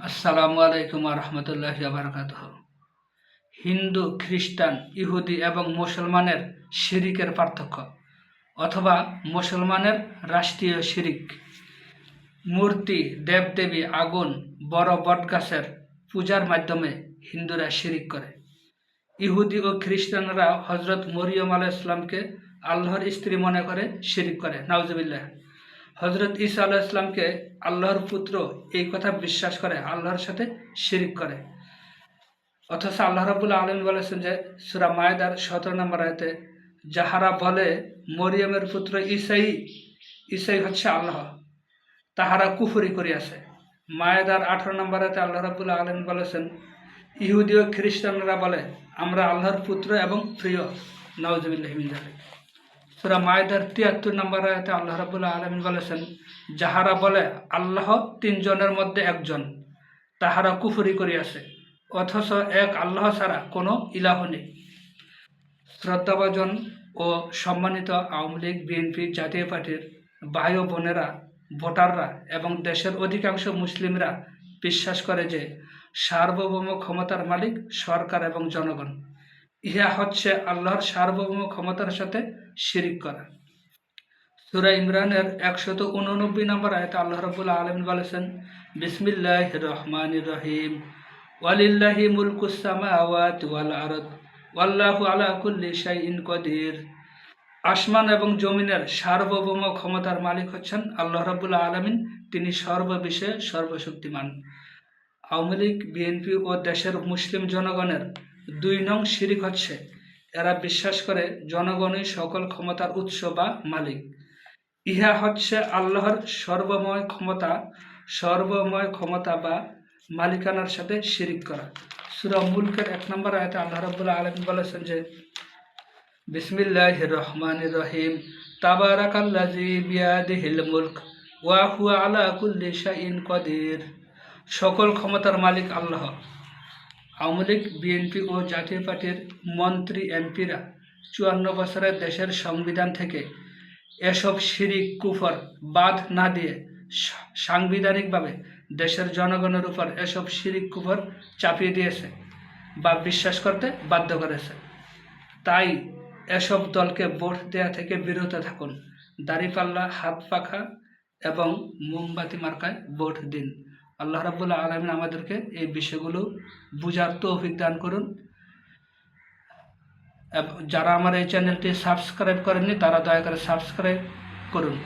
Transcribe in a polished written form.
আসসালামু আলাইকুম রহমতুল্লাহি বারাকাতুহ। হিন্দু, খ্রিস্টান, ইহুদি এবং মুসলমানের শিরিকের পার্থক্য অথবা মুসলমানের রাষ্ট্রীয় শিরিক। মূর্তি, দেবদেবী, আগুন, বড় বটগাছের পূজার মাধ্যমে হিন্দুরা শিরিক করে। ইহুদি ও খ্রিস্টানরা হজরত মরিয়ম আলাইহিস সালামকে আল্লাহর স্ত্রী মনে করে শিরিক করে, নাউজুবিল্লাহ। হজরত ঈসা আলাইহিস সালামকে আল্লাহর পুত্র এই কথা বিশ্বাস করে, আল্লাহর সাথে শিরিক করে। অথচ আল্লাহ রাব্বুল আলামিন বলেছেন যে সূরা মায়েদার 17 নম্বর আয়াতে, যাহারা বলে মরিয়মের পুত্র ঈসাই হচ্ছে আল্লাহ, তাহারা কুফরি করিয়াছে। মায়েদার 18 নম্বর আয়াতে আল্লাহ রাব্বুল আলামিন বলেছেন, ইহুদি ও খ্রিস্টানরা বলে আমরা আল্লাহর পুত্র এবং প্রিয়, নাউজুবিল্লাহি মিন যালিক। সূরা মায়েদার 73 নম্বর আয়াতে আল্লাহ রাব্বুল আলামিন বলেছেন, যাহারা বলে আল্লাহ তিনজনের মধ্যে একজন, তাহারা কুফরি করিয়াছে, অথচ এক আল্লাহ ছাড়া কোনো ইলাহ নেই। শ্রদ্ধাভাজন ও সম্মানিত আওয়ামী লীগ, বিএনপি, জাতীয় পার্টির ভাই ও বোনেরা, ভোটাররা এবং দেশের অধিকাংশ মুসলিমরা বিশ্বাস করে যে সার্বভৌম ক্ষমতার মালিক সরকার এবং জনগণ। ইহা হচ্ছে আল্লাহর সার্বভৌম ক্ষমতার সাথে শিরিক করা। সূরা ইমরানের 189 নম্বর আয়াতে আল্লাহ রাব্বুল আলামিন বলেছেন, বিসমিল্লাহির রহমানির রহিম, ওয়ালিল্লাহি মুলকুস সামাওয়াতি ওয়াল আরদ ওয়াল্লাহু আলা কুল্লি শাইইন কদির। আসমান এবং জমিনের সার্বভৌম ক্ষমতার মালিক হচ্ছেন আল্লাহ রাব্বুল আলামিন, তিনি সর্ববিষয়ে সর্বশক্তিমান। আওয়ামী লীগ, বিএনপি ও দেশের মুসলিম জনগণের 2 নং শিরিক হচ্ছে এরা বিশ্বাস করে জনগণই সকল ক্ষমতার উৎস বা মালিক। ইহা হচ্ছে আল্লাহর সর্বময় ক্ষমতা বা মালিকানার সাথে শিরিক করা। সূরা মুলকের 1 নম্বর আয়াতে আল্লাহ রাব্বুল আলামিন বলেছেন যে বিসমিল্লাহির রহমানির রহিম, তাবারাকাল্লাযী বিয়াদিহিল মুলক ওয়া হুয়া আলা কুল্লি শাইইন কদির। সকল ক্ষমতার মালিক আল্লাহ। আওয়ামী লীগ, বিএনপি ও জাতীয় পার্টির মন্ত্রী, এমপিরা 54 বছরের দেশের সংবিধান থেকে এসব শিরিক, কুফর বাদ না দিয়ে সাংবিধানিকভাবে দেশের জনগণের উপর এসব শিরিক, কুফর চাপিয়ে দিয়েছে বা বিশ্বাস করতে বাধ্য করেছে। তাই এসব দলকে ভোট দেয়া থেকে বিরত থাকুন। দাড়িপাল্লা, হাত পাখা এবং মোমবাতি মার্কায় ভোট দিন। আল্লাহ রাব্বুল আলামিন আমাদেরকে এই বিষয়গুলো বুঝার তৌফিক দান করুন। যারা আমার এই চ্যানেলটি সাবস্ক্রাইব করেননি তারা দয়া করে সাবস্ক্রাইব করুন।